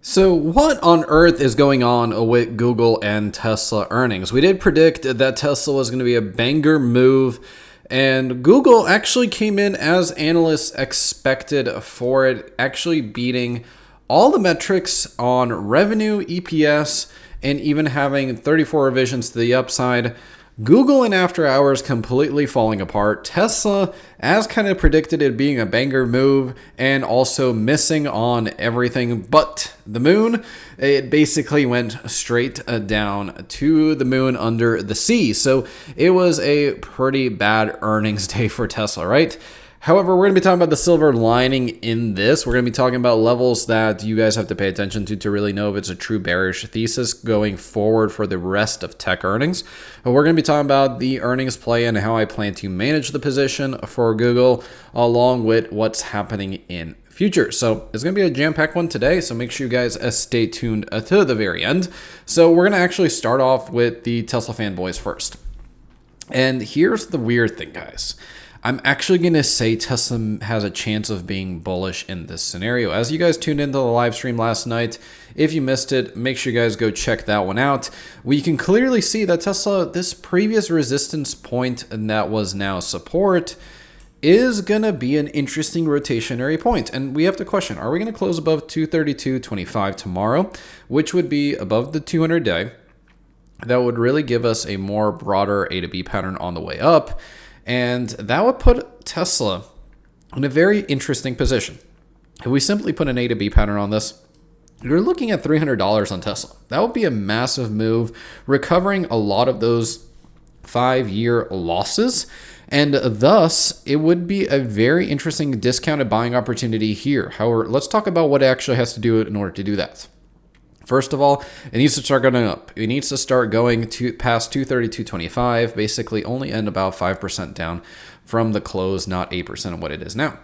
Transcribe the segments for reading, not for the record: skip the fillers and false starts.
So what on earth is going on with Google and Tesla earnings? We did predict that Tesla was going to be a banger move, and Google actually came in as analysts expected for it, actually beating all the metrics on revenue, EPS, and even having 34 revisions to the upside. Google in after hours completely falling apart. Tesla, as kind of predicted, it being a banger move and also missing on everything but the moon. It basically went straight down to the moon under the sea. So it was a pretty bad earnings day for Tesla, right? However, we're going to be talking about the silver lining in this. We're going to be talking about levels that you guys have to pay attention to really know if it's a true bearish thesis going forward for the rest of tech earnings. But we're going to be talking about the earnings play and how I plan to manage the position for Google along with what's happening in future. So it's going to be a jam-packed one today, so make sure you guys stay tuned to the very end. So we're going to actually start off with the Tesla fanboys first. And here's the weird thing, guys. I'm actually going to say Tesla has a chance of being bullish in this scenario. As you guys tuned into the live stream last night, if you missed it, make sure you guys go check that one out. We can clearly see that Tesla, this previous resistance point and that was now support, is going to be an interesting rotationary point. And we have to question, are we going to close above 232.25 tomorrow, which would be above the 200-day? That would really give us a more broader A to B pattern on the way up. And that would put Tesla in a very interesting position. If we simply put an A to B pattern on this, you're looking at $300 on Tesla. That would be a massive move, recovering a lot of those 5-year losses. And thus, it would be a very interesting discounted buying opportunity here. However, let's talk about what it actually has to do in order to do that. First of all, it needs to start going up. It needs to start going past 232.25, basically only end about 5% down from the close, not 8% of what it is now.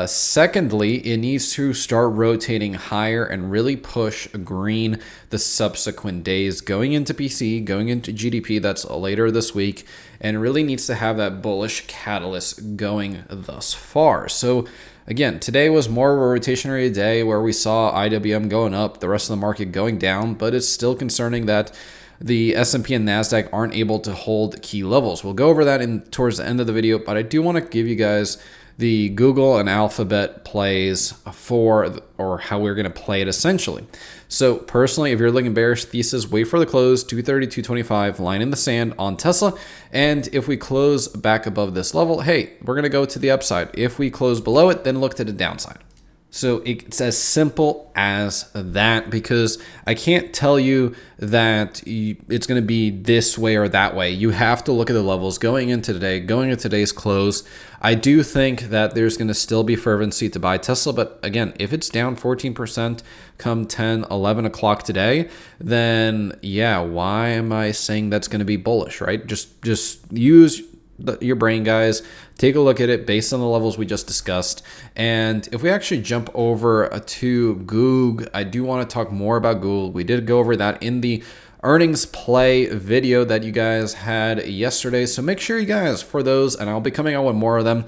Secondly, it needs to start rotating higher and really push green the subsequent days, going into PC, going into GDP, that's later this week, and really needs to have that bullish catalyst going thus far. So again, today was more of a rotationary day where we saw IWM going up, the rest of the market going down, but it's still concerning that the S&P and NASDAQ aren't able to hold key levels. We'll go over that towards the end of the video, but I do want to give you guys the Google and Alphabet plays or how we're going to play it essentially. So personally, if you're looking bearish thesis, wait for the close, 232.25, line in the sand on Tesla. And if we close back above this level, hey, we're going to go to the upside. If we close below it, then look to the downside. So it's as simple as that, because I can't tell you that it's going to be this way or that way. You have to look at the levels going into today, going into today's close. I do think that there's going to still be fervency to buy Tesla. But again, if it's down 14% come 10, 11 o'clock today, then yeah, why am I saying that's going to be bullish, right? Just use your brain, guys. Take a look at it based on the levels we just discussed. And if we actually jump over to Google, I do want to talk more about Google. We did go over that in the earnings play video that you guys had yesterday. So make sure you guys, for those, and I'll be coming out with more of them,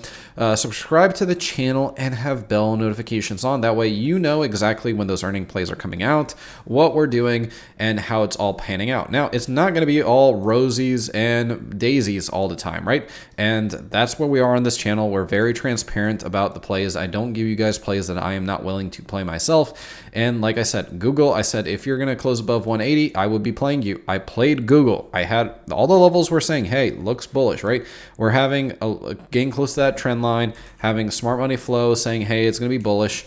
subscribe to the channel and have bell notifications on. That way you know exactly when those earning plays are coming out, what we're doing, and how it's all panning out. Now, it's not going to be all rosies and daisies all the time, right? And that's where we are on this channel. We're very transparent about the plays. I don't give you guys plays that I am not willing to play myself. And like I said, Google, I said, if you're going to close above 180, I would be playing you. I played Google. I had all the levels were saying, hey, looks bullish, right? We're having getting close to that trend line, having smart money flow saying, hey, it's going to be bullish.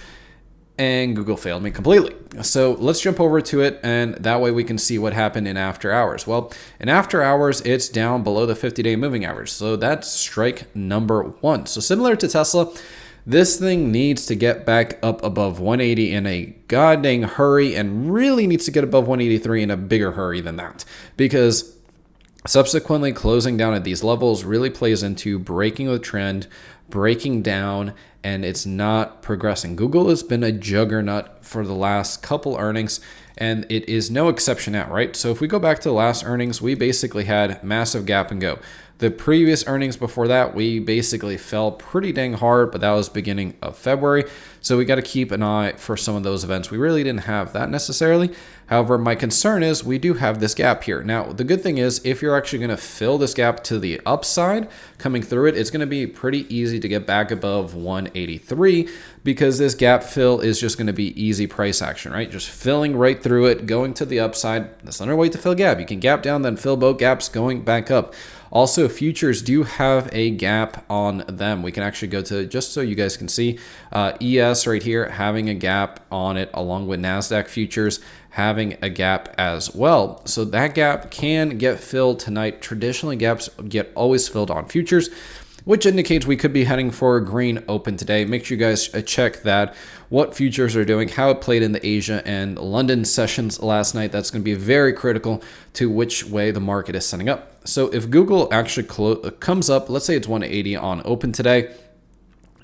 And Google failed me completely. So let's jump over to it, and that way we can see what happened in after hours. Well, in after hours, it's down below the 50-day moving average. So that's strike number one. So similar to Tesla, this thing needs to get back up above 180 in a goddamn hurry, and really needs to get above 183 in a bigger hurry than that, because subsequently closing down at these levels really plays into breaking the trend, breaking down, and it's not progressing. Google has been a juggernaut for the last couple earnings, and it is no exception now, right? So if we go back to the last earnings, we basically had massive gap and go. The previous earnings before that, we basically fell pretty dang hard, but that was beginning of February. So we got to keep an eye for some of those events. We really didn't have that necessarily. However, my concern is we do have this gap here. Now, the good thing is if you're actually going to fill this gap to the upside coming through it, it's going to be pretty easy to get back above 183 because this gap fill is just going to be easy price action, right? Just filling right through it, going to the upside. That's another way to fill a gap. You can gap down, then fill both gaps going back up. Also, futures do have a gap on them. We can actually go to, just so you guys can see, ES right here having a gap on it, along with NASDAQ futures having a gap as well. So that gap can get filled tonight. Traditionally, gaps get always filled on futures, which indicates we could be heading for a green open today. Make sure you guys check that, what futures are doing, how it played in the Asia and London sessions last night. That's going to be very critical to which way the market is setting up. So if Google actually comes up, let's say it's 180 on open today,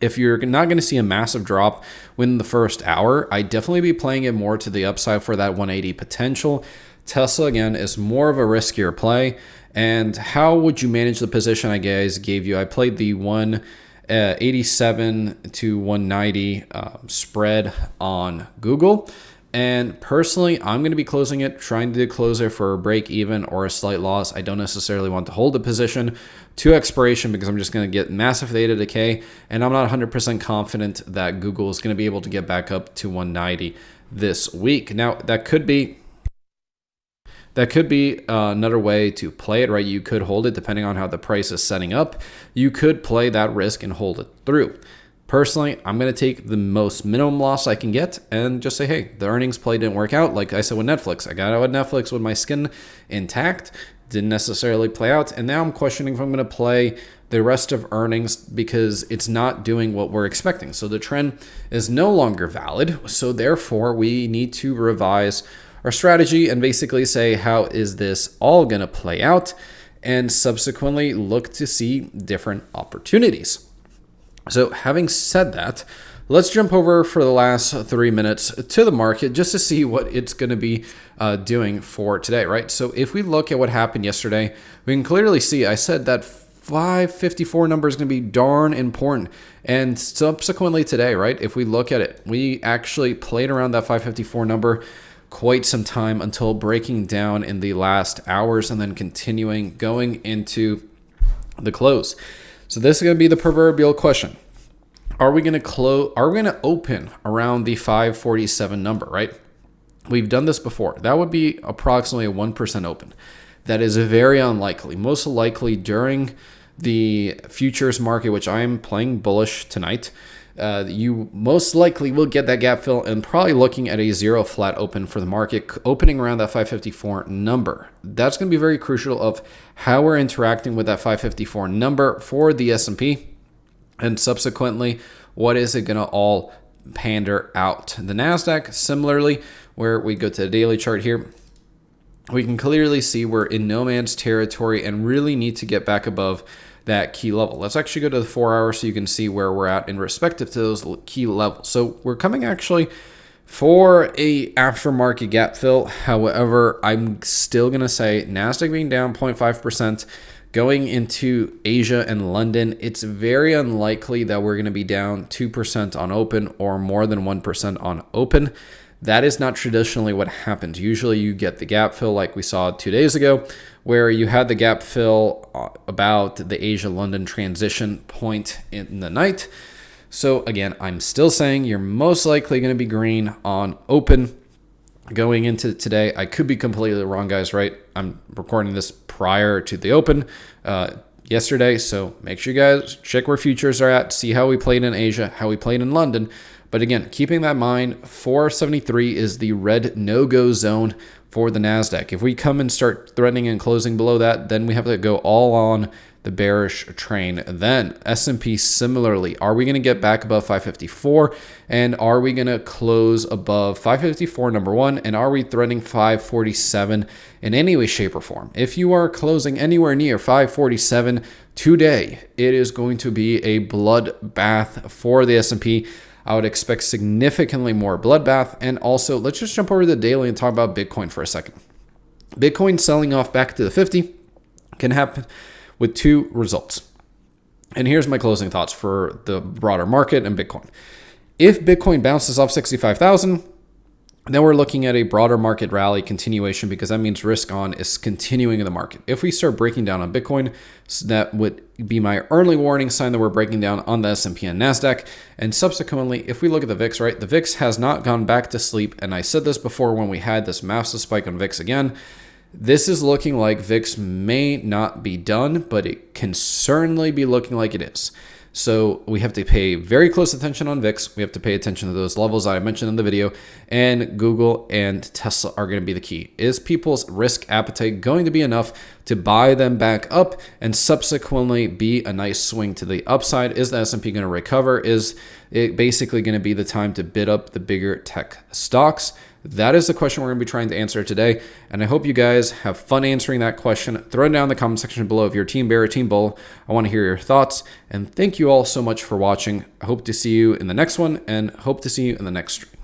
if you're not going to see a massive drop within the first hour, I'd definitely be playing it more to the upside for that 180 potential. Tesla, again, is more of a riskier play. And how would you manage the position I guys gave you? I played the 187 to 190 spread on Google. And personally, I'm going to be closing it, trying to close it for a break even or a slight loss. I don't necessarily want to hold the position to expiration because I'm just going to get massive theta decay. And I'm not 100% confident that Google is going to be able to get back up to 190 this week. Now, that could be another way to play it, right? You could hold it depending on how the price is setting up. You could play that risk and hold it through. Personally, I'm going to take the most minimum loss I can get and just say, hey, the earnings play didn't work out. Like I said with Netflix, I got out with Netflix with my skin intact, didn't necessarily play out. And now I'm questioning if I'm going to play the rest of earnings because it's not doing what we're expecting. So the trend is no longer valid. So therefore, we need to revise our strategy and basically say, how is this all going to play out? And subsequently look to see different opportunities. So having said that, let's jump over for the last 3 minutes to the market just to see what it's going to be doing for today, right? So if we look at what happened yesterday, we can clearly see I said that 554 number is going to be darn important. And subsequently today, right, if we look at it, we actually played around that 554 number quite some time until breaking down in the last hours and then continuing going into the close. So this is going to be the proverbial question. Are we going to close? Are we going to open around the 547 number, right? We've done this before. That would be approximately a 1% open. That is very unlikely. Most likely during the futures market, which I am playing bullish tonight, you most likely will get that gap fill and probably looking at a zero flat open for the market, opening around that 554 number. That's going to be very crucial of how we're interacting with that 554 number for the S&P, and subsequently, what is it going to all pander out? The NASDAQ, similarly, where we go to the daily chart here, we can clearly see we're in no man's territory and really need to get back above that key level. Let's actually go to the 4 hours so you can see where we're at in respective to those key levels. So we're coming actually for a aftermarket gap fill. However, I'm still going to say NASDAQ being down 0.5%, going into Asia and London, it's very unlikely that we're going to be down 2% on open or more than 1% on open. That is not traditionally what happens. Usually you get the gap fill like we saw 2 days ago, where you had the gap fill about the Asia-London transition point in the night. So again, I'm still saying you're most likely going to be green on open going into today. I could be completely wrong, guys, right? I'm recording this prior to the open yesterday, so make sure you guys check where futures are at, see how we played in Asia, how we played in London. But again, keeping that in mind, 473 is the red no-go zone for the NASDAQ. If we come and start threatening and closing below that, then we have to go all on the bearish train. Then S&P similarly, are we going to get back above 554? And are we going to close above 554, number one? And are we threatening 547 in any way, shape, or form? If you are closing anywhere near 547 today, it is going to be a bloodbath for the S&P. I would expect significantly more bloodbath. And also, let's just jump over to the daily and talk about Bitcoin for a second. Bitcoin selling off back to the 50 can happen with two results. And here's my closing thoughts for the broader market and Bitcoin. If Bitcoin bounces off 65,000, then we're looking at a broader market rally continuation, because that means risk on is continuing in the market. If we start breaking down on Bitcoin, so that would be my early warning sign that we're breaking down on the S&P and NASDAQ. And subsequently, if we look at the VIX, right, the VIX has not gone back to sleep. And I said this before when we had this massive spike on VIX again. This is looking like VIX may not be done, but it can certainly be looking like it is. So we have to pay very close attention on VIX. We have to pay attention to those levels that I mentioned in the video, and Google and Tesla are going to be the key. Is people's risk appetite going to be enough to buy them back up and subsequently be a nice swing to the upside? Is the S&P going to recover? Is it basically going to be the time to bid up the bigger tech stocks? That is the question we're going to be trying to answer today, and I hope you guys have fun answering that question. Throw it down in the comment section below if you're Team Bear or Team Bull. I want to hear your thoughts, and thank you all so much for watching. I hope to see you in the next one, and hope to see you in the next stream.